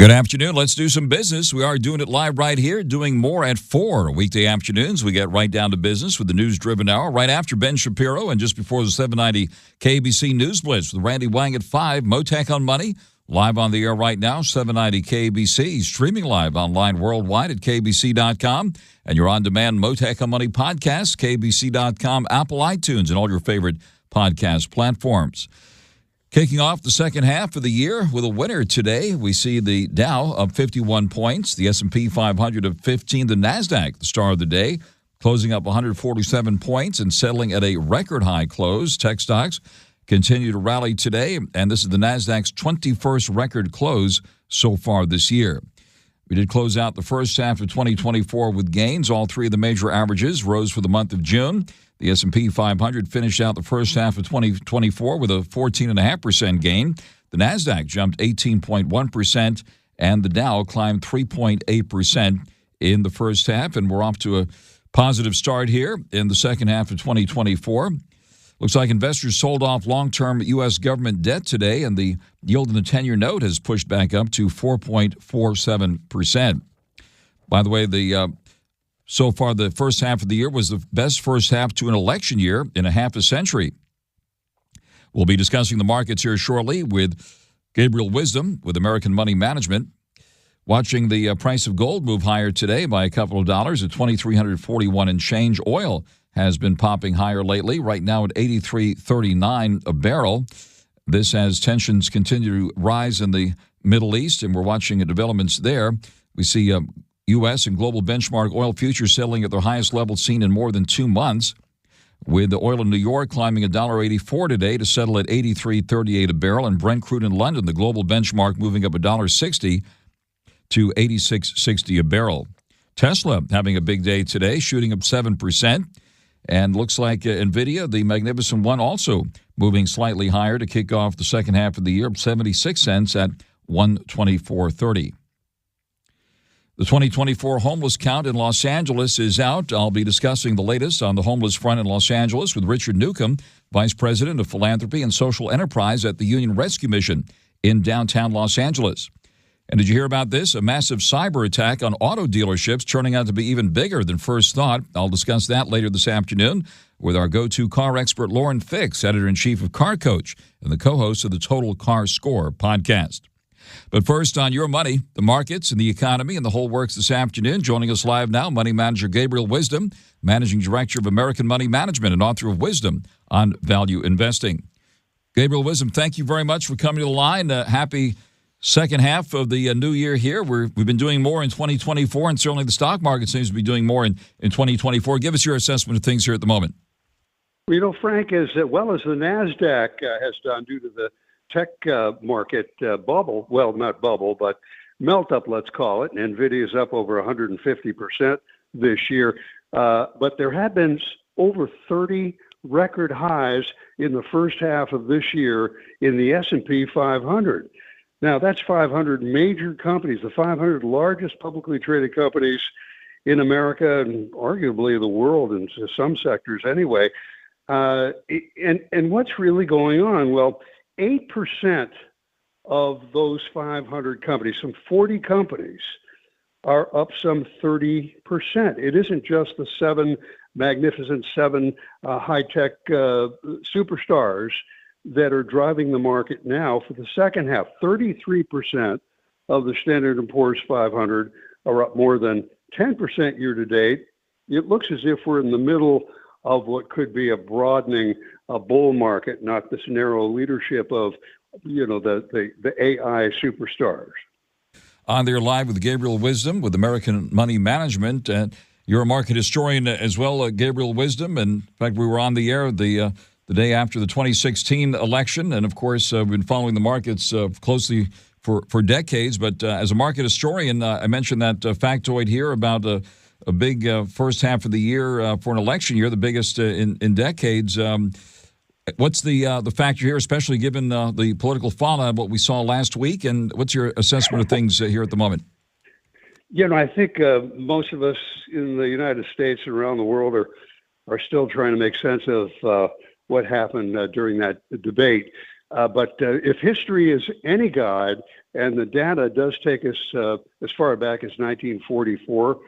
Good afternoon. Let's do some business. We are doing it live right here, doing more at 4 weekday afternoons. We get right down to business with the news-driven hour right after Ben Shapiro and just before the 790 KBC News Blitz with Randy Wang at 5. Mottek On Money, live on the air right now, 790 KBC, streaming live online worldwide at kbc.com. And your on-demand Mottek On Money podcast, kbc.com, Apple, iTunes, and all your favorite podcast platforms. Kicking off the second half of the year with a winner today, we see the Dow up 51 points, the S&P 500 up 15, the NASDAQ, the star of the day, closing up 147 points and settling at a record high close. Tech stocks continue to rally today, and this is the NASDAQ's 21st record close so far this year. We did close out the first half of 2024 with gains. All three of the major averages rose for the month of June. The S&P 500 finished out the first half of 2024 with a 14.5% gain. The NASDAQ jumped 18.1%, and the Dow climbed 3.8% in the first half. And we're off to a positive start here in the second half of 2024. Looks like investors sold off long-term U.S. government debt today, and the yield in the 10-year note has pushed back up to 4.47%. By the way, so far, the first half of the year was the best first half to an election year in a half a century. We'll be discussing the markets here shortly with Gabriel Wisdom with American Money Management. Watching the price of gold move higher today by a couple of dollars at $2,341 and change. Oil has been popping higher lately, right now at $83.39 a barrel. This as tensions continue to rise in the Middle East, and we're watching the developments there. We see U.S. and global benchmark oil futures settling at their highest level seen in more than 2 months, with the oil in New York climbing $1.84 today to settle at $83.38 a barrel, and Brent crude in London, the global benchmark, moving up $1.60 to $86.60 a barrel. Tesla having a big day today, shooting up 7%, and looks like NVIDIA, the Magnificent One, also moving slightly higher to kick off the second half of the year, up 76 cents at $124.30. The 2024 homeless count in Los Angeles is out. I'll be discussing the latest on the homeless front in Los Angeles with Richard NEWCOMB, Vice President of Philanthropy and Social Enterprise at the Union Rescue Mission in downtown Los Angeles. And did you hear about this? A massive cyber attack on auto dealerships turning out to be even bigger than first thought. I'll discuss that later this afternoon with our go-to car expert, Lauren Fix, Editor-in-Chief of Car Coach and the co-host of the Total Car Score podcast. But first, on your money, the markets and the economy and the whole works this afternoon. Joining us live now, Money Manager Gabriel Wisdom, Managing Director of American Money Management and author of Wisdom on Value Investing. Gabriel Wisdom, thank you very much for coming to the line. Happy second half of the new year here. We've been doing more in 2024, and certainly the stock market seems to be doing more in 2024. Give us your assessment of things here at the moment. Well, Frank, as well as the NASDAQ has done due to the tech market bubble, well, not bubble, but melt up, let's call it. And NVIDIA's up over 150% this year. But there have been over 30 record highs in the first half of this year in the S&P 500. Now, that's 500 major companies, the 500 largest publicly traded companies in America and arguably the world in some sectors anyway. And what's really going on? Well, 8% of those 500 companies, some 40 companies, are up some 30%. It isn't just the magnificent seven high-tech superstars that are driving the market now for the second half. 33% of the Standard & Poor's 500 are up more than 10% year-to-date. It looks as if we're in the middle of what could be a broadening bull market, not this narrow leadership of, the AI superstars. On there live with Gabriel Wisdom with American Money Management. You're a market historian as well, Gabriel Wisdom. And in fact, we were on the air the day after the 2016 election. And of course, we've been following the markets closely for decades. But as a market historian, I mentioned that factoid here about a big first half of the year for an election year, the biggest in decades. What's the factor here, especially given the political fallout, what we saw last week, and what's your assessment of things here at the moment? I think most of us in the United States and around the world are still trying to make sense of what happened during that debate. But if history is any guide, And the data does take us as far back as 1944,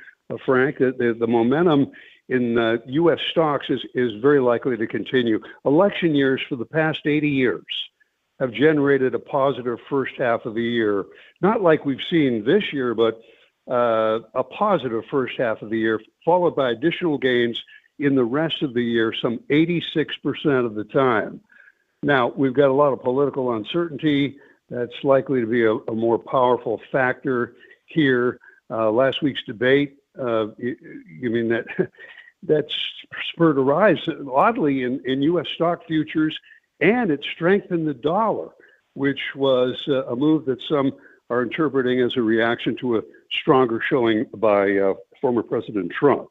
Frank. The momentum in U.S. stocks is very likely to continue. Election years for the past 80 years have generated a positive first half of the year, not like we've seen this year, but a positive first half of the year, followed by additional gains in the rest of the year, some 86% of the time. Now, we've got a lot of political uncertainty. That's likely to be a more powerful factor here. Last week's debate, you mean that's spurred a rise, oddly, in U.S. stock futures, and it strengthened the dollar, which was a move that some are interpreting as a reaction to a stronger showing by former President Trump.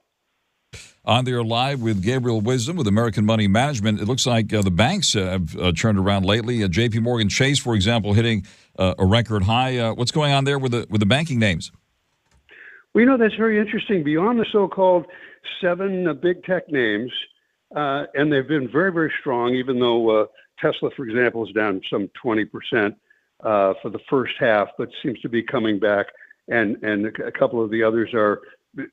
On there live with Gabriel Wisdom with American Money Management. It looks like the banks have turned around lately. J.P. Morgan Chase, for example, hitting a record high. What's going on there with the banking names? Well, that's very interesting. Beyond the so-called 7 big tech names, and they've been very, very strong, even though Tesla, for example, is down some 20% for the first half, but seems to be coming back. And a couple of the others are,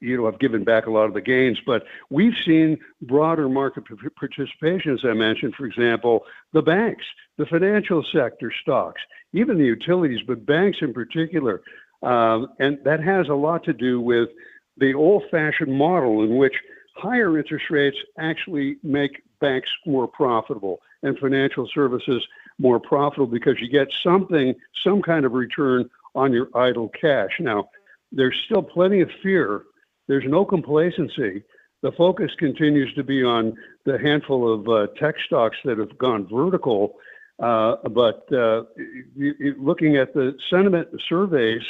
have given back a lot of the gains. But we've seen broader market participation, as I mentioned, for example, the banks, the financial sector stocks, even the utilities, but banks in particular. And that has a lot to do with the old-fashioned model in which higher interest rates actually make banks more profitable and financial services more profitable because you get some kind of return on your idle cash. Now, there's still plenty of fear. There's no complacency. The focus continues to be on the handful of tech stocks that have gone vertical. But looking at the sentiment surveys,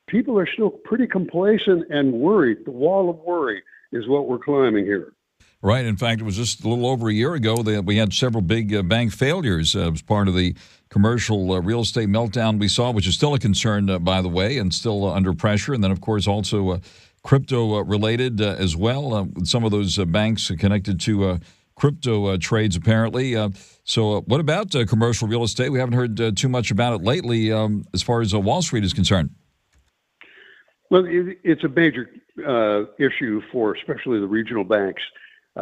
people are still pretty complacent and worried. The wall of worry is what we're climbing here. Right. In fact, it was just a little over a year ago that we had several big bank failures as part of the commercial real estate meltdown we saw, which is still a concern, by the way, and still under pressure. And then, of course, also crypto-related as well. Some of those banks connected to crypto trades, apparently. So what about commercial real estate? We haven't heard too much about it lately as far as Wall Street is concerned. Well, it's a major issue for especially the regional banks.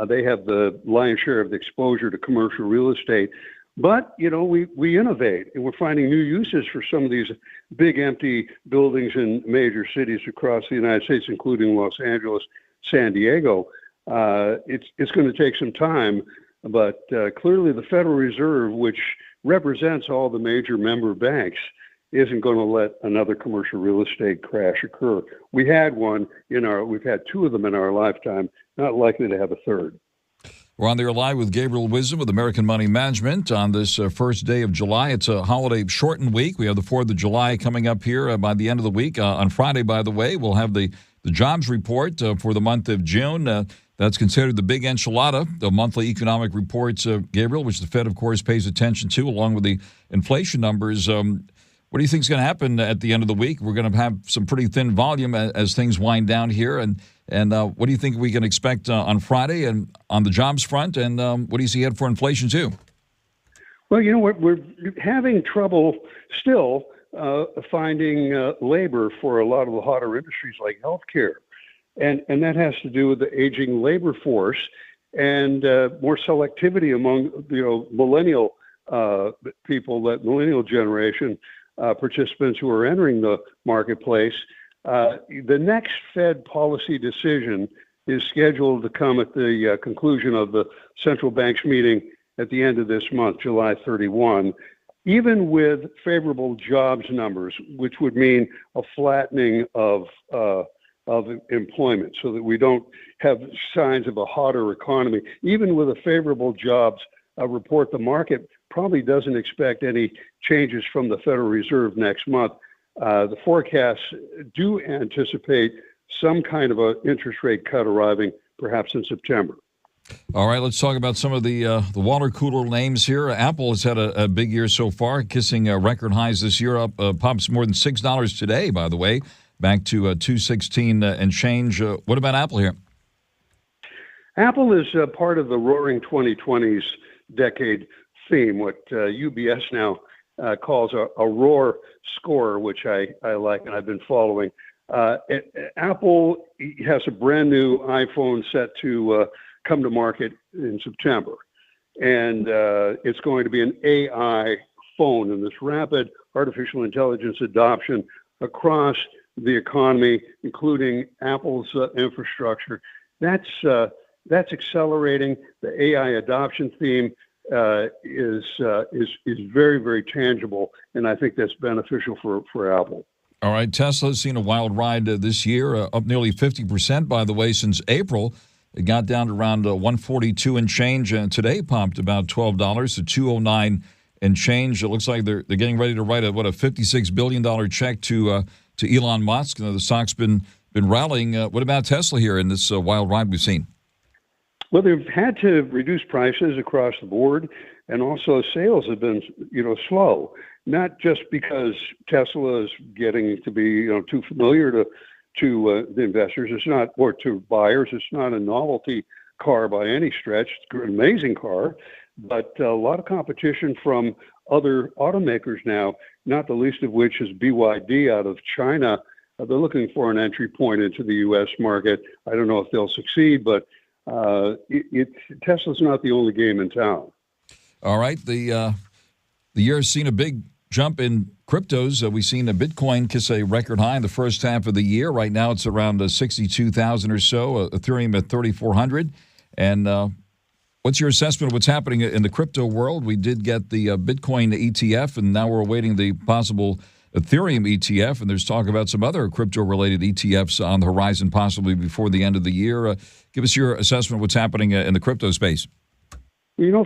They have the lion's share of the exposure to commercial real estate. But, we innovate, and we're finding new uses for some of these big empty buildings in major cities across the United States, including Los Angeles, San Diego. It's going to take some time, but clearly the Federal Reserve, which represents all the major member banks, isn't going to let another commercial real estate crash occur. We've had 2 of them in our lifetime, not likely to have a third. We're on there live with Gabriel Wisdom with American Money Management on this first day of July. It's a holiday shortened week. We have the 4th of July coming up here by the end of the week. On Friday, by the way, we'll have the jobs report for the month of June. That's considered the big enchilada, the monthly economic reports, Gabriel, which the Fed, of course, pays attention to, along with the inflation numbers. What do you think is going to happen at the end of the week? We're going to have some pretty thin volume as things wind down here. And what do you think we can expect on Friday and on the jobs front? And what do you see ahead for inflation, too? Well, we're having trouble still finding labor for a lot of the hotter industries like healthcare. And that has to do with the aging labor force and more selectivity among, millennial people, that millennial generation. Participants who are entering the marketplace. The next Fed policy decision is scheduled to come at the conclusion of the central bank's meeting at the end of this month, July 31. Even with favorable jobs numbers, which would mean a flattening of employment, so that we don't have signs of a hotter economy, even with a favorable jobs report, the market probably doesn't expect any changes from the Federal Reserve next month. The forecasts do anticipate some kind of an interest rate cut arriving perhaps in September. All right, let's talk about some of the water cooler names here. Apple has had a big year so far, kissing record highs this year, up pops more than $6 today, by the way, back to $2.16 and change. What about Apple here? Apple is part of the roaring 2020s decade theme, what UBS now calls a roar score, which I like and I've been following. Apple has a brand new iPhone set to come to market in September. And it's going to be an AI phone, and this rapid artificial intelligence adoption across the economy, including Apple's infrastructure, that's accelerating. The AI adoption theme is very, very tangible, and I think that's beneficial for Apple. All right, Tesla's seen a wild ride this year, up nearly 50%, by the way, since April. It got down to around 142 and change, and today pumped about $12 to 209 and change. It looks like they're getting ready to write a $56 billion check to Elon Musk. The stock's been rallying. What about Tesla here in this wild ride we've seen? Well, they've had to reduce prices across the board, and also sales have been, slow. Not just because Tesla is getting to be, too familiar to the investors. It's not, or to buyers. It's not a novelty car by any stretch. It's an amazing car, but a lot of competition from other automakers now, not the least of which is BYD out of China. They're looking for an entry point into the U.S. market. I don't know if they'll succeed, but Tesla's not the only game in town. All right. The year has seen a big jump in cryptos. We've seen a Bitcoin kiss a record high in the first half of the year. Right now it's around 62,000 or so, Ethereum at 3,400. And what's your assessment of what's happening in the crypto world? We did get the Bitcoin ETF, and now we're awaiting the possible Ethereum ETF, and there's talk about some other crypto-related ETFs on the horizon possibly before the end of the year. Give us your assessment of what's happening in the crypto space.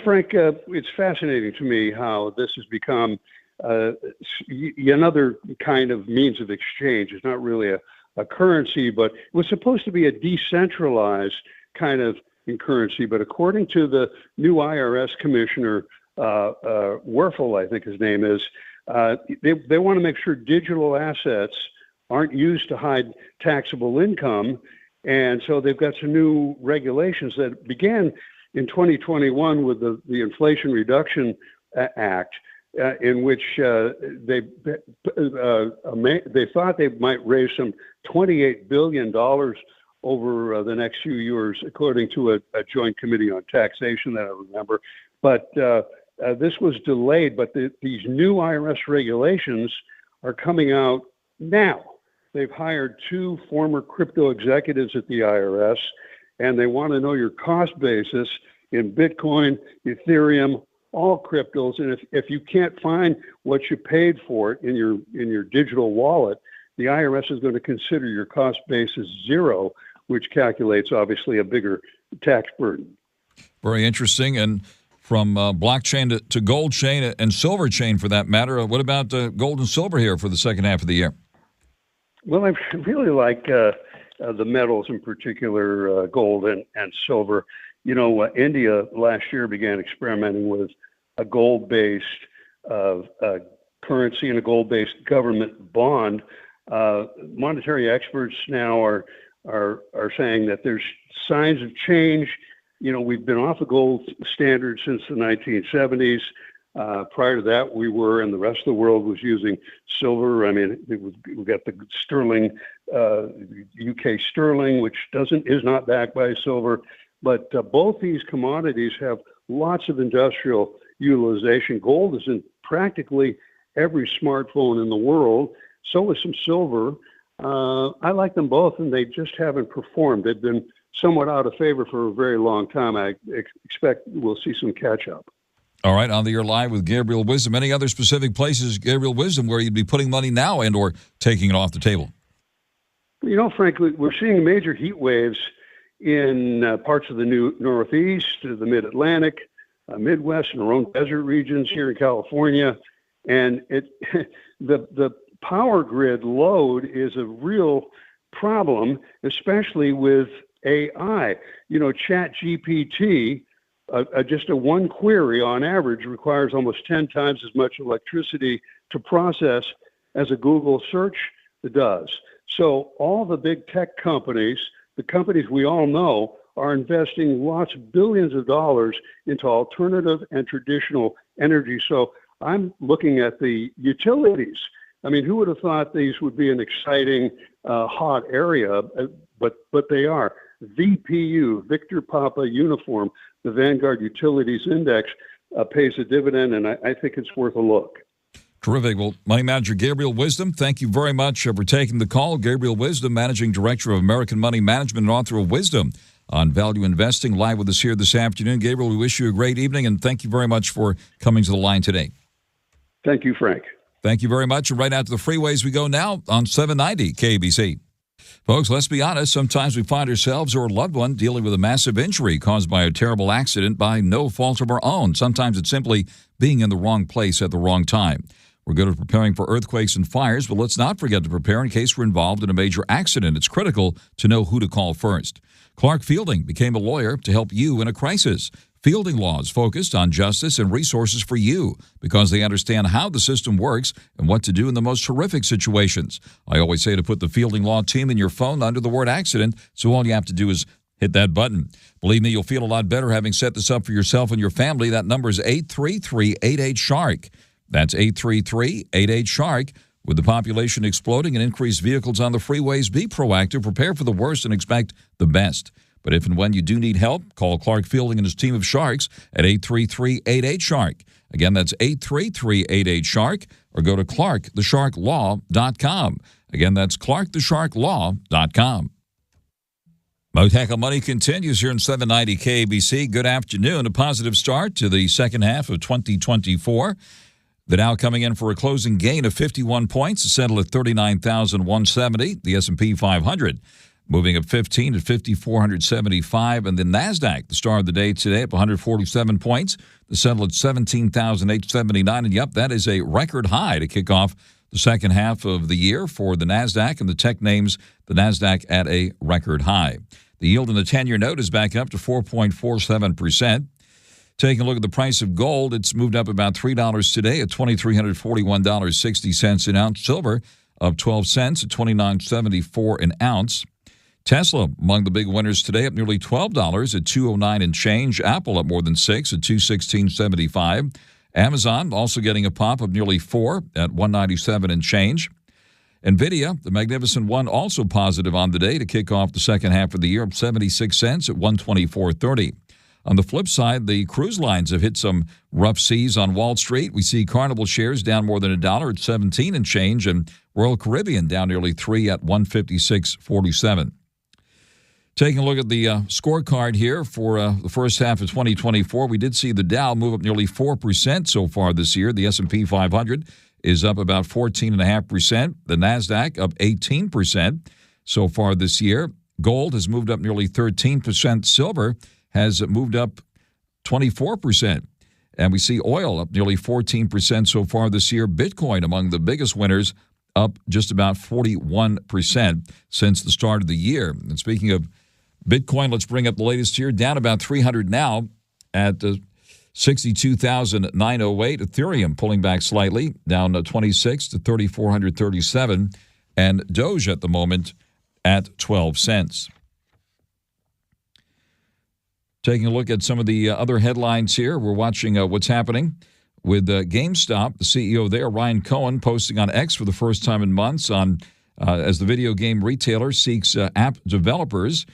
Frank, it's fascinating to me how this has become another kind of means of exchange. It's not really a currency, but it was supposed to be a decentralized kind of currency. But according to the new IRS commissioner, Werfel, I think his name is, they want to make sure digital assets aren't used to hide taxable income. And so they've got some new regulations that began in 2021 with the Inflation Reduction Act, in which they thought they might raise some $28 billion over the next few years, according to a joint committee on taxation that I remember. But this was delayed, but these new IRS regulations are coming out now. They've hired 2 former crypto executives at the IRS, and they want to know your cost basis in Bitcoin, Ethereum, all cryptos. And if you can't find what you paid for it in your digital wallet, the IRS is going to consider your cost basis zero, which calculates obviously a bigger tax burden. Very interesting. And from blockchain to gold chain and silver chain, for that matter, what about gold and silver here for the second half of the year? Well, I really like the metals, in particular gold and silver. India last year began experimenting with a gold-based currency and a gold-based government bond. Monetary experts now are saying that there's signs of change. We've been off a gold standard since the 1970s. Prior to that, we were, and the rest of the world was using silver. I mean, we got the sterling, UK sterling, which is not backed by silver. But both these commodities have lots of industrial utilization. Gold is in practically every smartphone in the world. So is some silver. I like them both, and they just haven't performed. They've been somewhat out of favor for a very long time. I expect we'll see some catch-up. All right, on the air live with Gabriel Wisdom. Any other specific places, Gabriel Wisdom, where you'd be putting money now and or taking it off the table? Frankly, we're seeing major heat waves in parts of the Northeast, the Mid-Atlantic, Midwest, and our own desert regions here in California. And the power grid load is a real problem, especially with AI. ChatGPT, just a one query on average requires almost 10 times as much electricity to process as a Google search does. So all the big tech companies, the companies we all know, are investing lots of billions of dollars into alternative and traditional energy. So I'm looking at the utilities. I mean, who would have thought these would be an exciting, hot area? But they are. VPU, Victor Papa Uniform, the Vanguard Utilities Index, pays a dividend, and I think it's worth a look. Terrific. Well, Money Manager Gabriel Wisdom, thank you very much for taking the call. Gabriel Wisdom, Managing Director of American Money Management and author of Wisdom on Value Investing, live with us here this afternoon. Gabriel, we wish you a great evening, and thank you very much for coming to the line today. Thank you, Frank. Thank you very much. And right out to the freeways we go now on 790 KBC. Folks, let's be honest. Sometimes we find ourselves or a loved one dealing with a massive injury caused by a terrible accident by no fault of our own. Sometimes it's simply being in the wrong place at the wrong time. We're good at preparing for earthquakes and fires, but let's not forget to prepare in case we're involved in a major accident. It's critical to know who to call first. Clark Fielding became a lawyer to help you in a crisis. Fielding Law is focused on justice and resources for you because they understand how the system works and what to do in the most horrific situations. I always say to put the Fielding Law team in your phone under the word accident, so all you have to do is hit that button. Believe me, you'll feel a lot better having set this up for yourself and your family. That number is 833-88-SHARK. That's 833-88-SHARK. With the population exploding and increased vehicles on the freeways, be proactive, prepare for the worst, and expect the best. But if and when you do need help, call Clark Fielding and his team of sharks at 833-88-SHARK. Again, that's 833-88-SHARK, or go to clarkthesharklaw.com. Again, that's clarkthesharklaw.com. Mottek On Money continues here in 790 KBC. Good afternoon. A positive start to the second half of 2024. The Dow coming in for a closing gain of 51 points to settle at 39,170. The S&P 500 moving up 15 at 5,475. And the NASDAQ, the star of the day today, up 147 points to settle at 17,879. And, yep, that is a record high to kick off the second half of the year for the NASDAQ, and the tech names, the NASDAQ at a record high. The yield in the 10-year note is back up to 4.47%. Taking a look at the price of gold, it's moved up about $3 today at $2,341.60 an ounce. Silver up 12 cents at $29.74 an ounce. Tesla among the big winners today, up nearly $12 at $209 and change. Apple up more than $6 at $216.75. Amazon also getting a pop of nearly $4 at $197 and change. NVIDIA, the magnificent one, also positive on the day to kick off the second half of the year, up 76 cents at $124.30. On the flip side, the cruise lines have hit some rough seas on Wall Street. We see Carnival shares down more than $1 at 17 and change, and Royal Caribbean down nearly $3 at 156.47. Taking a look at the scorecard here for the first half of 2024, we did see the Dow move up nearly 4% so far this year. The S&P 500 is up about 14.5%. The NASDAQ up 18% so far this year. Gold has moved up nearly 13%. Silver has moved up 24%. And we see oil up nearly 14% so far this year. Bitcoin among the biggest winners, up just about 41% since the start of the year. And speaking of Bitcoin, let's bring up the latest here. Down about 300 now at 62,908. Ethereum pulling back slightly, down 26 to 3,437. And Doge at the moment at 12 cents. Taking a look at some of the other headlines here, we're watching what's happening with GameStop. The CEO there, Ryan Cohen, posting on X for the first time in months on as the video game retailer seeks app developers.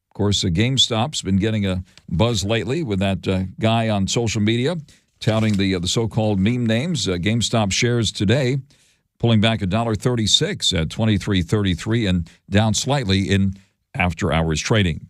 Of course, GameStop's been getting a buzz lately with that guy on social media touting the so-called meme names. GameStop shares today pulling back $1.36 at $23.33 and down slightly in after-hours trading.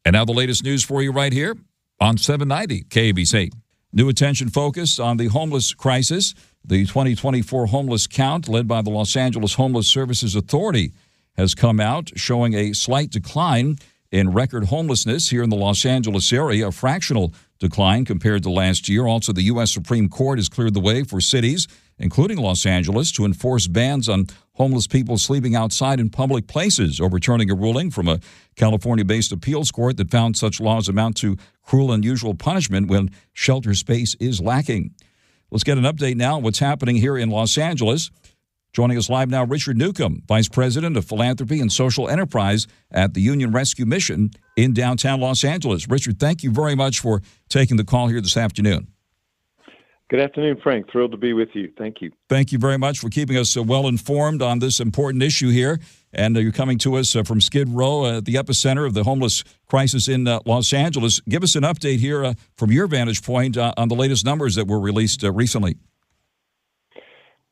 And now the latest news for you right here on 790 KBC. New attention focused on the homeless crisis. The 2024 homeless count, led by the Los Angeles Homeless Services Authority, has come out showing a slight decline in record homelessness here in the Los Angeles area, a fractional decline compared to last year. Also, the U.S. Supreme Court has cleared the way for cities, including Los Angeles, to enforce bans on homeless people sleeping outside in public places, overturning a ruling from a California-based appeals court that found such laws amount to cruel and unusual punishment when shelter space is lacking. Let's get an update now on what's happening here in Los Angeles. Joining us live now, Richard NEWCOMB, Vice President of Philanthropy and Social Enterprise at the Union Rescue Mission in downtown Los Angeles. Richard, thank you very much for taking the call here this afternoon. Good afternoon, Frank. Thrilled to be with you. Thank you. Thank you very much for keeping us well informed on this important issue here. And you're coming to us from Skid Row, at the epicenter of the homeless crisis in Los Angeles. Give us an update here from your vantage point on the latest numbers that were released recently.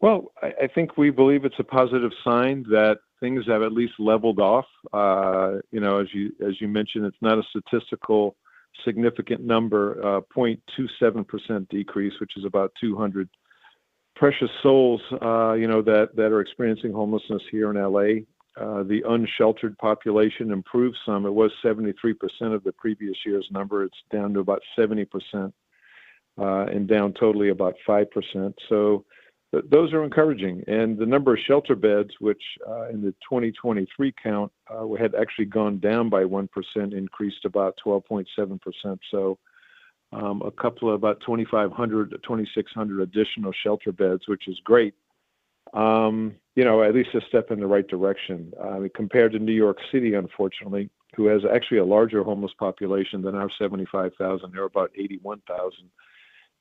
Well, I think we believe it's a positive sign that things have at least leveled off. As you mentioned, it's not a statistical significant number, 0.27% decrease, which is about 200 precious souls, that are experiencing homelessness here in LA. The unsheltered population improved some. It was 73% of the previous year's number. It's down to about 70%, and down totally about 5%. So those are encouraging. And the number of shelter beds, which in the 2023 count had actually gone down by 1%, increased about 12.7%. So a couple of about 2,500 to 2,600 additional shelter beds, which is great. At least a step in the right direction. Compared to New York City, unfortunately, who has actually a larger homeless population than our 75,000, they're about 81,000.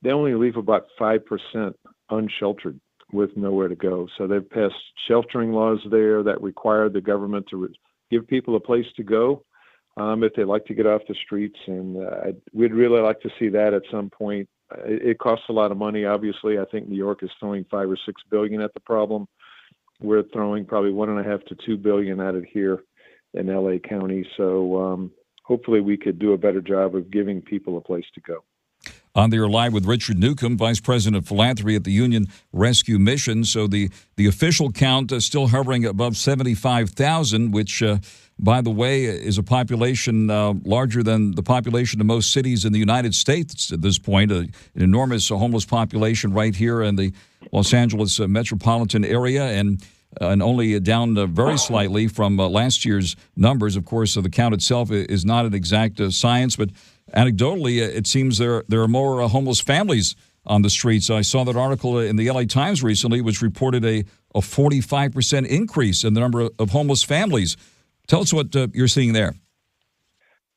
They only leave about 5% unsheltered with nowhere to go. So they've passed sheltering laws there that require the government to give people a place to go if they like to get off the streets. And we'd really like to see that at some point. It costs a lot of money, obviously. I think New York is throwing $5 or $6 billion at the problem. We're throwing probably $1.5 to $2 billion at it here in LA County. So hopefully we could do a better job of giving people a place to go. On there live with Richard NEWCOMB, Vice President of Philanthropy at the Union Rescue Mission. So the official count is still hovering above 75,000, which, by the way, is a population larger than the population of most cities in the United States at this point. An enormous homeless population right here in the Los Angeles metropolitan area, and only down very slightly from last year's numbers. Of course, the count itself is not an exact science, but anecdotally, it seems there are more homeless families on the streets. I saw that article in the LA Times recently, which reported a 45% increase in the number of homeless families. Tell us what you're seeing there.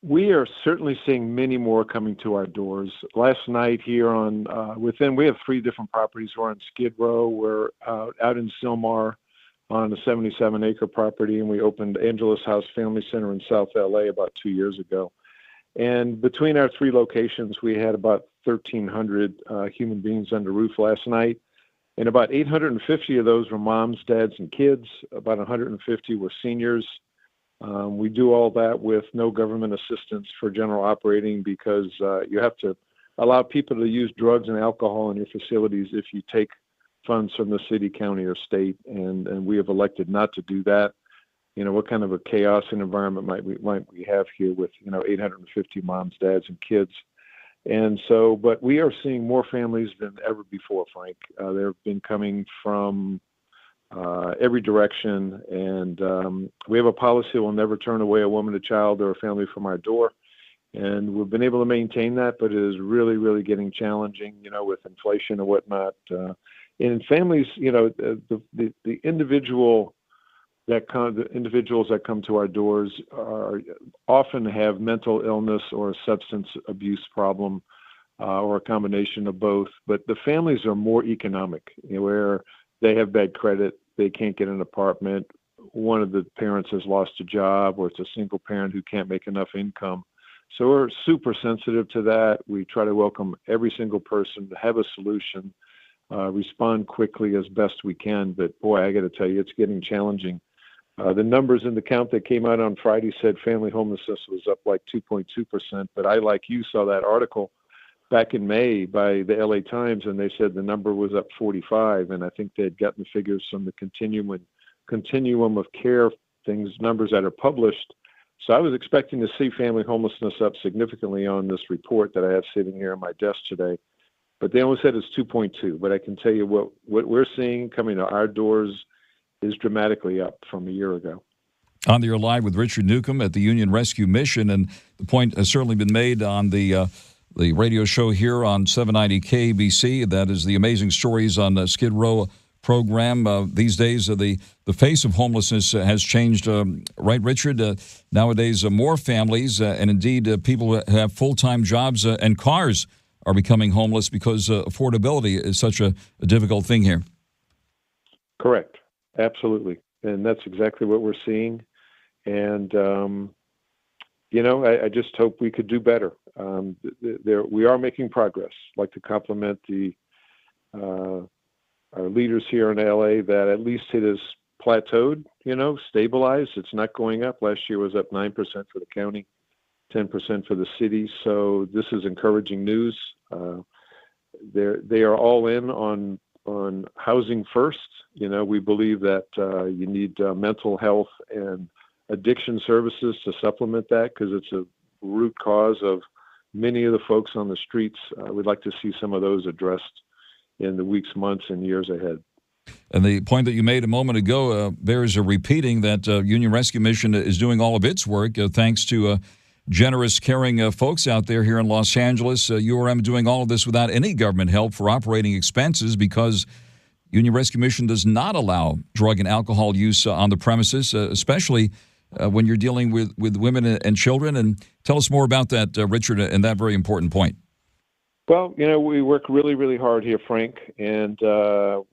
We are certainly seeing many more coming to our doors. Last night here we have 3 different properties. We're on Skid Row. We're out in Silmar on a 77-acre property, and we opened Angeles House Family Center in South LA about 2 years ago. And between our 3 locations, we had about 1,300 human beings under roof last night. And about 850 of those were moms, dads, and kids. About 150 were seniors. We do all that with no government assistance for general operating because you have to allow people to use drugs and alcohol in your facilities if you take funds from the city, county, or state. And we have elected not to do that. What kind of a chaos and environment might we have here with 850 moms, dads, and kids? And so, but we are seeing more families than ever before, Frank. They've been coming from every direction, and we have a policy: we'll never turn away a woman, a child, or a family from our door. And we've been able to maintain that, but it is really, really getting challenging, with inflation and whatnot. And families, the individuals that come to our doors often have mental illness or a substance abuse problem, or a combination of both. But the families are more economic, where they have bad credit, they can't get an apartment, one of the parents has lost a job, or it's a single parent who can't make enough income. So we're super sensitive to that. We try to welcome every single person to have a solution, respond quickly as best we can. But boy, I got to tell you, it's getting challenging. The numbers in the count that came out on Friday said family homelessness was up like 2.2%. But I, like you, saw that article back in May by the LA Times, and they said the number was up 45. And I think they had gotten the figures from the continuum of care numbers that are published. So I was expecting to see family homelessness up significantly on this report that I have sitting here on my desk today. But they only said it's 2.2. But I can tell you what we're seeing coming to our doors is dramatically up from a year ago. On the Air Live with Richard NEWCOMB at the Union Rescue Mission, and the point has certainly been made on the radio show here on 790 KBC. That is the Amazing Stories on Skid Row program. These days, the face of homelessness has changed, right, Richard? Nowadays, more families and indeed people who have full-time jobs and cars are becoming homeless because affordability is such a difficult thing here. Correct. Absolutely. And that's exactly what we're seeing. And, I just hope we could do better. We are making progress. I'd like to compliment our leaders here in LA that at least it is plateaued, stabilized. It's not going up. Last year was up 9% for the county, 10% for the city. So this is encouraging news. They are all in on housing first. We believe that you need mental health and addiction services to supplement that because it's a root cause of many of the folks on the streets. We'd like to see some of those addressed in the weeks, months, and years ahead. And the point that you made a moment ago bears repeating that Union Rescue Mission is doing all of its work thanks to generous, caring folks out there here in Los Angeles. URM doing all of this without any government help for operating expenses because Union Rescue Mission does not allow drug and alcohol use on the premises, especially when you're dealing with women and children. And tell us more about that, Richard, and that very important point. Well, we work really, really hard here, Frank, and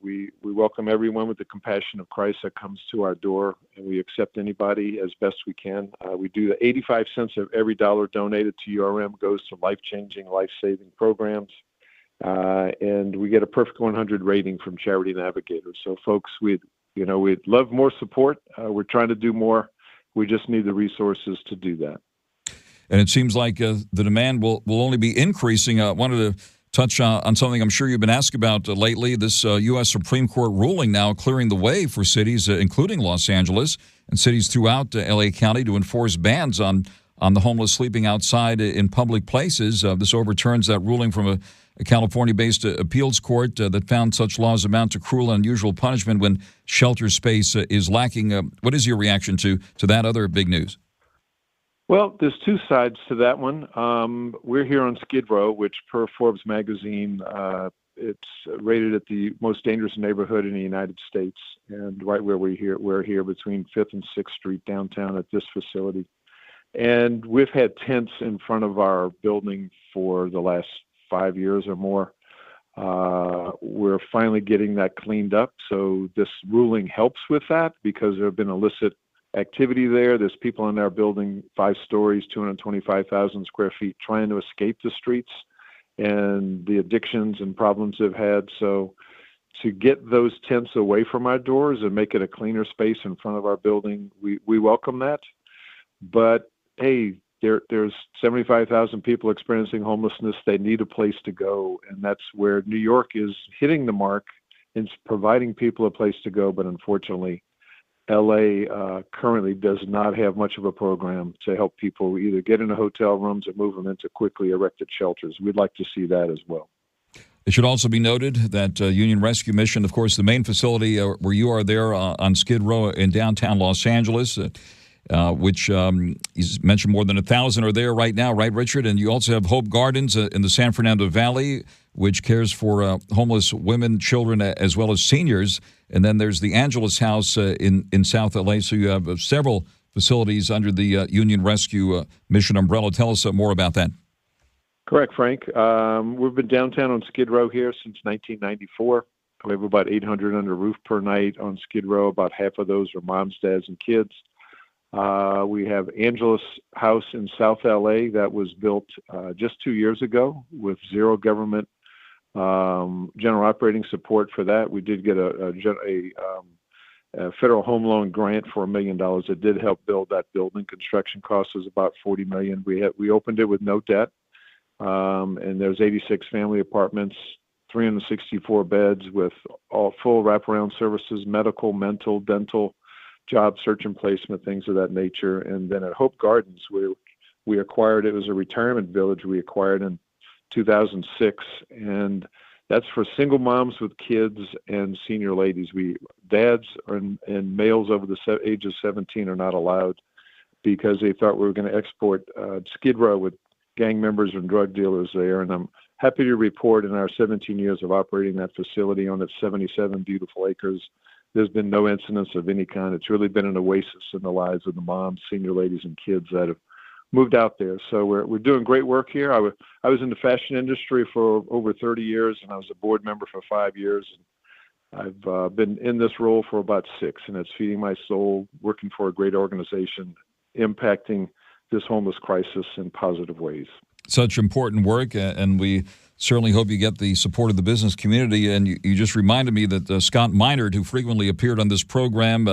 we welcome everyone with the compassion of Christ that comes to our door, and we accept anybody as best we can. We do 85 cents of every dollar donated to URM goes to life-changing, life-saving programs, and we get a perfect 100 rating from Charity Navigator. So, folks, we'd love more support. We're trying to do more. We just need the resources to do that. And it seems like the demand will only be increasing. I wanted to touch on something I'm sure you've been asked about lately, this U.S. Supreme Court ruling now clearing the way for cities, including Los Angeles, and cities throughout L.A. County to enforce bans on the homeless sleeping outside in public places. This overturns that ruling from a California-based appeals court that found such laws amount to cruel and unusual punishment when shelter space is lacking. What is your reaction to that other big news? Well, there's two sides to that one. We're here on Skid Row, which per Forbes magazine, it's rated at the most dangerous neighborhood in the United States, and right where we're here between 5th and 6th Street downtown at this facility. And we've had tents in front of our building for the last 5 years or more. We're finally getting that cleaned up, so this ruling helps with that because there have been illicit activity there. There's people in our building, 5 stories, 225,000 square feet, trying to escape the streets and the addictions and problems they've had. So to get those tents away from our doors and make it a cleaner space in front of our building, we welcome that. But, hey, there's 75,000 people experiencing homelessness. They need a place to go, and that's where New York is hitting the mark in providing people a place to go, but unfortunately, LA currently does not have much of a program to help people either get into hotel rooms or move them into quickly erected shelters. We'd like to see that as well. It should also be noted that Union Rescue Mission, of course, the main facility where you are there on Skid Row in downtown Los Angeles, which is mentioned more than 1,000 are there right now, right, Richard? And you also have Hope Gardens in the San Fernando Valley, which cares for homeless women, children, as well as seniors. And then there's the Angelus House in South L.A. So you have several facilities under the Union Rescue Mission umbrella. Tell us more about that. Correct, Frank. We've been downtown on Skid Row here since 1994. We have about 800 under roof per night on Skid Row. About half of those are moms, dads, and kids. We have Angelus House in South LA that was built just 2 years ago with zero government general operating support for that. We did get a federal home loan grant for $1 million. It did help build that building. Construction cost was about $40 million. We opened it with no debt, and there's 86 family apartments, 364 beds with all full wraparound services, medical, mental, dental, job search and placement, things of that nature. And then at Hope Gardens, we acquired, it was a retirement village we acquired in 2006, and that's for single moms with kids and senior ladies. Dads and males over the age of 17 are not allowed because they thought we were going to export Skid Row with gang members and drug dealers there. And I'm happy to report in our 17 years of operating that facility on its 77 beautiful acres, there's been no incidents of any kind. It's really been an oasis in the lives of the moms, senior ladies, and kids that have moved out there. So we're doing great work here. I was in the fashion industry for over 30 years, and I was a board member for 5 years. I've been in this role for about 6, and it's feeding my soul, working for a great organization, impacting this homeless crisis in positive ways. Such important work, and we certainly hope you get the support of the business community. And you just reminded me that Scott Minerd, who frequently appeared on this program,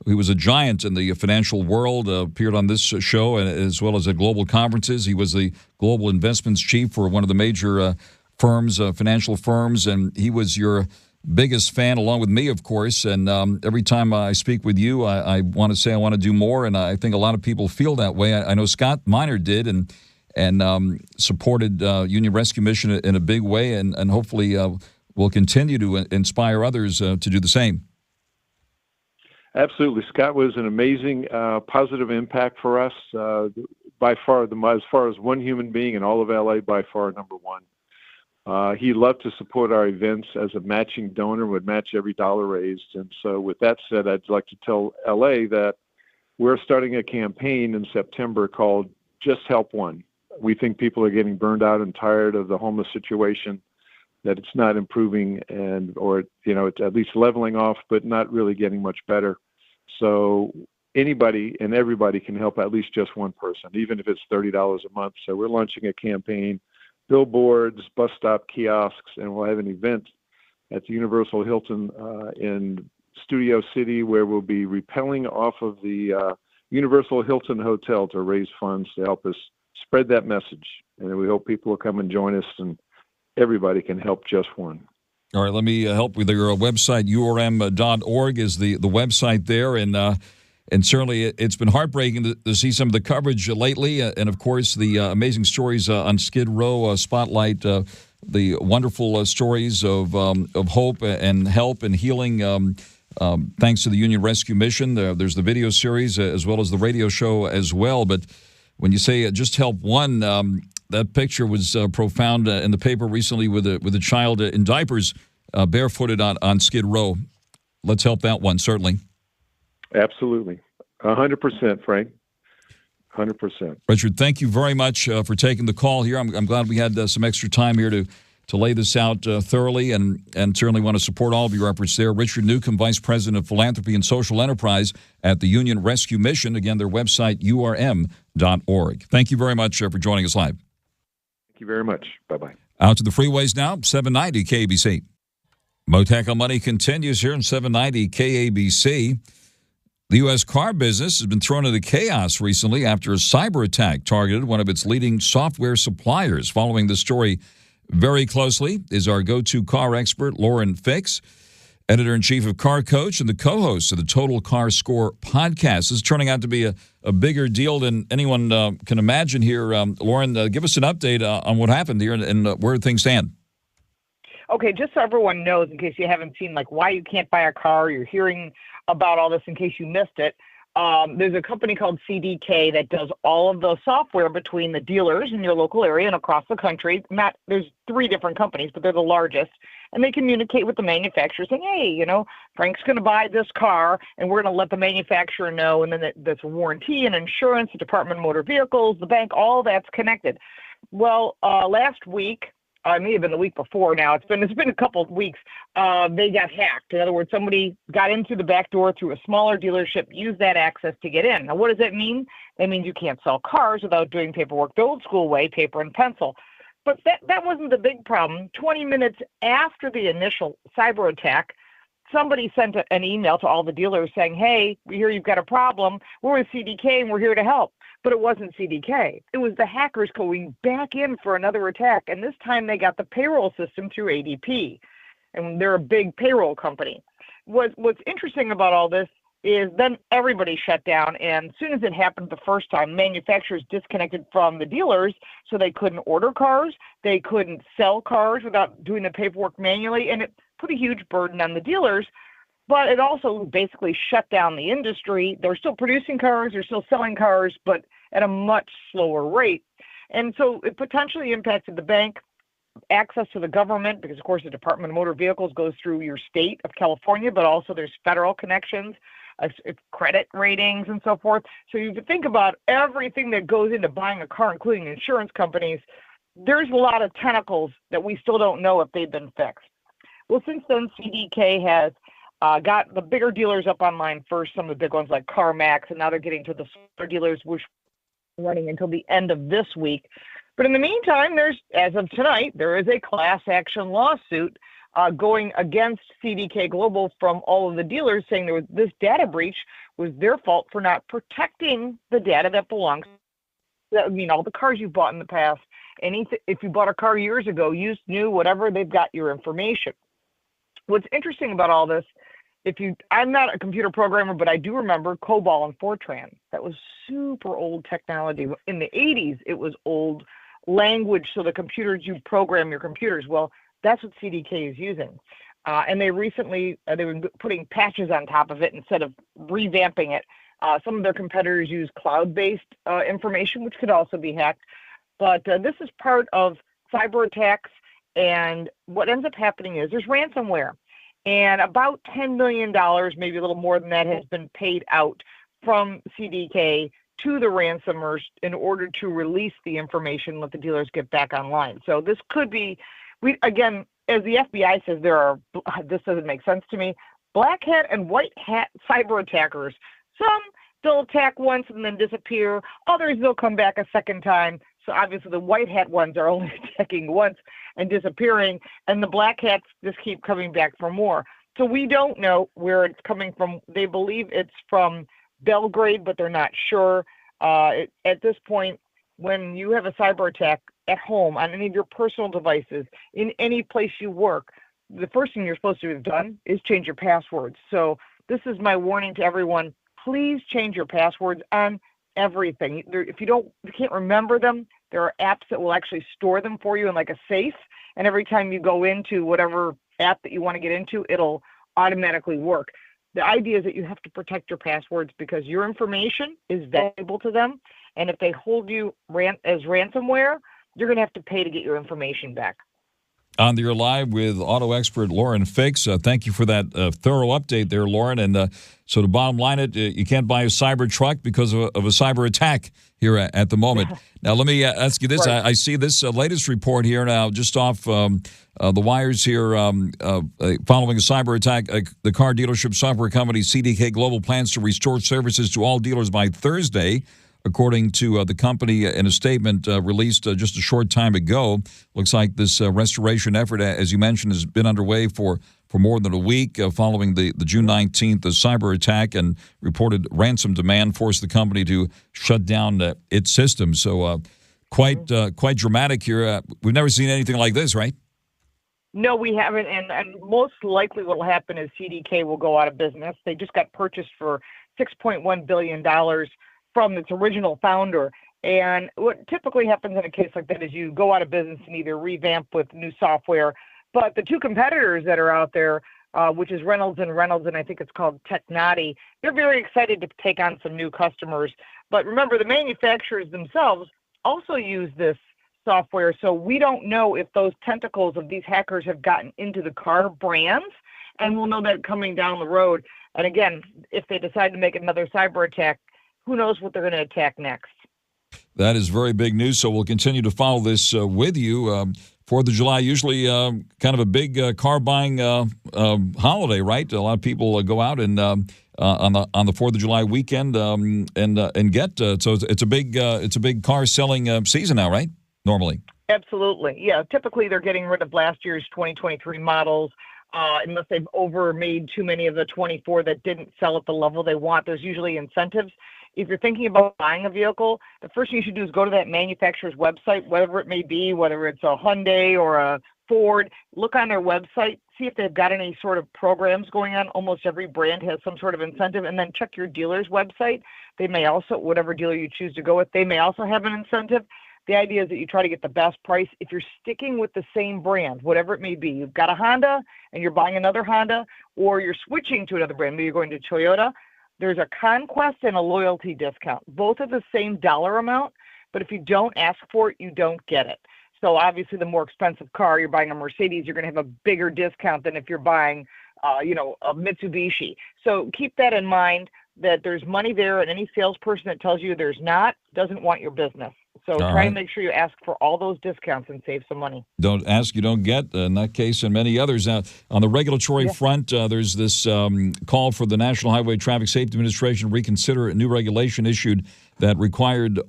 he was a giant in the financial world, appeared on this show as well as at global conferences. He was the global investments chief for one of the major firms, financial firms, and he was your biggest fan, along with me, of course. And every time I speak with you, I want to say I want to do more, and I think a lot of people feel that way. I know Scott Minerd did, and supported Union Rescue Mission in a big way, and hopefully will continue to inspire others to do the same. Absolutely. Scott was an amazing positive impact for us, by far, as far as one human being in all of LA, by far number one. He loved to support our events as a matching donor, would match every dollar raised. And so with that said, I'd like to tell LA that we're starting a campaign in September called Just Help One. We think people are getting burned out and tired of the homeless situation, that it's not improving or it's at least leveling off, but not really getting much better. So anybody and everybody can help at least just one person, even if it's $30 a month. So we're launching a campaign, billboards, bus stop kiosks, and we'll have an event at the Universal Hilton in Studio City where we'll be rappelling off of the Universal Hilton Hotel to raise funds to help us spread that message. And we hope people will come and join us, and everybody can help just one. All right, let me help with your website. URM.org is the website there, and certainly it's been heartbreaking to see some of the coverage lately, and of course the amazing stories on Skid Row spotlight, the wonderful stories of hope and help and healing. Thanks to the Union Rescue Mission. There's the video series as well as the radio show as well. But when you say Just Help One, that picture was profound in the paper recently with a child in diapers, barefooted on Skid Row. Let's help that one, certainly. Absolutely. 100%, Frank. 100%. Richard, thank you very much for taking the call here. I'm glad we had some extra time here to lay this out thoroughly, and certainly want to support all of your efforts there. Richard NEWCOMB, Vice President of Philanthropy and Social Enterprise at the Union Rescue Mission. Again, their website, urm.org. Thank you very much for joining us live. Thank you very much. Bye-bye. Out to the freeways now, 790 KABC. Mottek On Money continues here in 790 KABC. The U.S. car business has been thrown into chaos recently after a cyber attack targeted one of its leading software suppliers. Following the story very closely is our go-to car expert, Lauren Fix, editor-in-chief of Car Coach and the co-host of the Total Car Score podcast. This is turning out to be a bigger deal than anyone can imagine here. Lauren, give us an update on what happened here and where things stand. Okay, just so everyone knows, in case you haven't seen why you can't buy a car, you're hearing about all this in case you missed it. There's a company called CDK that does all of the software between the dealers in your local area and across the country. There's 3 different companies, but they're the largest. And they communicate with the manufacturer saying, hey, Frank's going to buy this car, and we're going to let the manufacturer know. And then there's warranty and insurance, the Department of Motor Vehicles, the bank, all that's connected. Well, last week, it may have been the week before now. It's been a couple of weeks. They got hacked. In other words, somebody got in through the back door through a smaller dealership, used that access to get in. Now, what does that mean? That means you can't sell cars without doing paperwork the old school way, paper and pencil. But that wasn't the big problem. 20 minutes after the initial cyber attack, somebody sent an email to all the dealers saying, hey, we hear you've got a problem. We're with CDK and we're here to help. But it wasn't CDK. It was the hackers going back in for another attack, and this time they got the payroll system through ADP, and they're a big payroll company. What's interesting about all this is then everybody shut down, and as soon as it happened the first time, manufacturers disconnected from the dealers, so they couldn't order cars, they couldn't sell cars without doing the paperwork manually, and it put a huge burden on the dealers. But it also basically shut down the industry. They're still producing cars, they're still selling cars, but at a much slower rate. And so it potentially impacted the bank, access to the government, because, of course, the Department of Motor Vehicles goes through your state of California, but also there's federal connections. credit ratings and so forth. So you can think about everything that goes into buying a car, including insurance companies. There's a lot of tentacles that we still don't know if they've been fixed. Well, since then, CDK has got the bigger dealers up online first, some of the big ones like CarMax, and now they're getting to the smaller dealers, which are running until the end of this week. But in the meantime, as of tonight, there is a class action lawsuit going against CDK Global from all of the dealers, saying this data breach was their fault for not protecting the data that belongs. That would mean all the cars you've bought in the past. If you bought a car years ago, used, new, whatever, they've got your information. What's interesting about all this, I'm not a computer programmer, but I do remember COBOL and Fortran. That was super old technology. In the 80s, it was old language, so the computers, you program your computers. Well, that's what CDK is using. And they recently, they were putting patches on top of it instead of revamping it. Some of their competitors use cloud-based information, which could also be hacked. But this is part of cyber attacks. And what ends up happening is there's ransomware. And about $10 million, maybe a little more than that, has been paid out from CDK to the ransomers in order to release the information, let the dealers get back online. So this could be, again, as the FBI says, this doesn't make sense to me, black hat and white hat cyber attackers. Some, they'll attack once and then disappear. Others, they'll come back a second time. So obviously the white hat ones are only attacking once and disappearing, and the black hats just keep coming back for more. So we don't know where it's coming from. They believe it's from Belgrade, but they're not sure. At this point, when you have a cyber attack at home, on any of your personal devices, in any place you work, the first thing you're supposed to have done is change your passwords. So this is my warning to everyone. Please change your passwords on everything. If you can't remember them, there are apps that will actually store them for you in like a safe. And every time you go into whatever app that you want to get into, it'll automatically work. The idea is that you have to protect your passwords because your information is valuable to them. And if they hold you as ransomware, you're going to have to pay to get your information back. On the You're Live with auto expert Lauren Fix. Thank you for that thorough update there, Lauren. And so the bottom line, you can't buy a cyber truck because of a cyber attack here at the moment. Now, let me ask you this. Right. I see this latest report here now, just off the wires here, following a cyber attack. The car dealership software company CDK Global plans to restore services to all dealers by Thursday, according to the company in a statement released just a short time ago. Looks like this restoration effort, as you mentioned, has been underway for more than a week following the June 19th cyber attack, and reported ransom demand forced the company to shut down its system. So quite dramatic here. We've never seen anything like this, right? No, we haven't. And most likely what will happen is CDK will go out of business. They just got purchased for $6.1 billion from its original founder. And what typically happens in a case like that is you go out of business and either revamp with new software. But the two competitors that are out there, which is Reynolds, and I think it's called Technati, they're very excited to take on some new customers. But remember, the manufacturers themselves also use this software. So we don't know if those tentacles of these hackers have gotten into the car brands, and we'll know that coming down the road. And again, if they decide to make another cyber attack, who knows what they're going to attack next. That is very big news, so we'll continue to follow this with you. 4th of July, usually kind of a big car buying holiday, right? A lot of people go out and on the 4th of July weekend and get so it's a big car selling season now, right? Normally. Absolutely, yeah. Typically, they're getting rid of last year's 2023 models. Unless they've overmade too many of the 24 that didn't sell at the level they want. There's usually incentives. If you're thinking about buying a vehicle, the first thing you should do is go to that manufacturer's website, whatever it may be, whether it's a Hyundai or a Ford. Look on their website, see if they've got any sort of programs going on. Almost every brand has some sort of incentive. And then check your dealer's website. They may also, whatever dealer you choose to go with, they may also have an incentive. The idea is that you try to get the best price. If you're sticking with the same brand, whatever it may be, you've got a Honda and you're buying another Honda, or you're switching to another brand, maybe you're going to Toyota, there's a conquest and a loyalty discount. Both are the same dollar amount, but if you don't ask for it, you don't get it. So obviously the more expensive car, you're buying a Mercedes, you're going to have a bigger discount than if you're buying a Mitsubishi. So keep that in mind, that there's money there, and any salesperson that tells you there's not doesn't want your business. So try and make sure you ask for all those discounts and save some money. Don't ask, you don't get, in that case and many others. Now, on the regulatory front, there's this call for the National Highway Traffic Safety Administration to reconsider a new regulation issued that required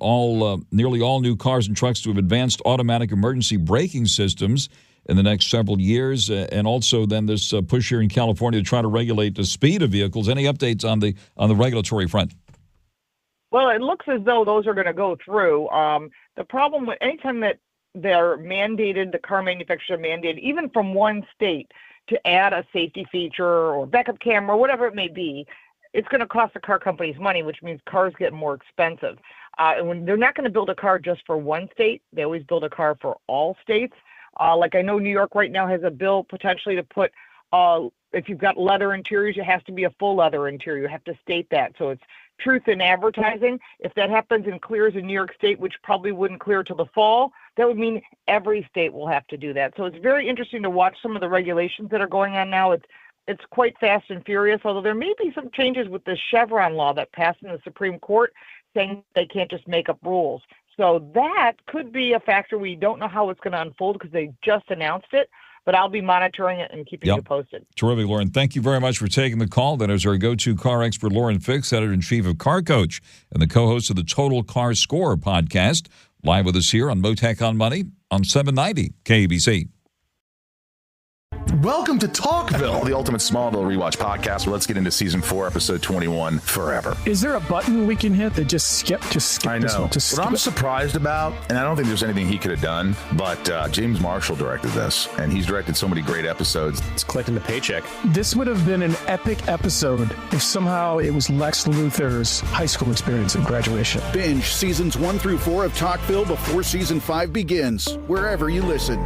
nearly all new cars and trucks to have advanced automatic emergency braking systems in the next several years, and also then this push here in California to try to regulate the speed of vehicles. Any updates on the regulatory front? Well, it looks as though those are going to go through. The problem with anytime that they're mandated, the car manufacturers are mandated, even from one state, to add a safety feature or backup camera, whatever it may be, it's going to cost the car companies money, which means cars get more expensive. And when they're not going to build a car just for one state, they always build a car for all states. Like I know New York right now has a bill potentially to put, if you've got leather interiors, it has to be a full leather interior. You have to state that. So it's truth in advertising. If that happens and clears in New York State, which probably wouldn't clear till the fall, that would mean every state will have to do that. So it's very interesting to watch some of the regulations that are going on now. It's quite fast and furious, although there may be some changes with the Chevron law that passed in the Supreme Court saying they can't just make up rules. So that could be a factor. We don't know how it's going to unfold because they just announced it, but I'll be monitoring it and keeping you posted. Terrific, Lauren. Thank you very much for taking the call. That is our go-to car expert, Lauren Fix, editor-in-chief of Car Coach and the co-host of the Total Car Score podcast, live with us here on Mottek On Money on 790 KABC. Welcome to Talkville, the ultimate Smallville rewatch podcast. Let's get into season 4, episode 21, Forever. Is there a button we can hit that just skip? I know. What I'm surprised about, and I don't think there's anything he could have done, but James Marshall directed this, and he's directed so many great episodes. It's collecting the paycheck. This would have been an epic episode if somehow it was Lex Luthor's high school experience at graduation. Binge seasons 1 through 4 of Talkville before season 5 begins, wherever you listen.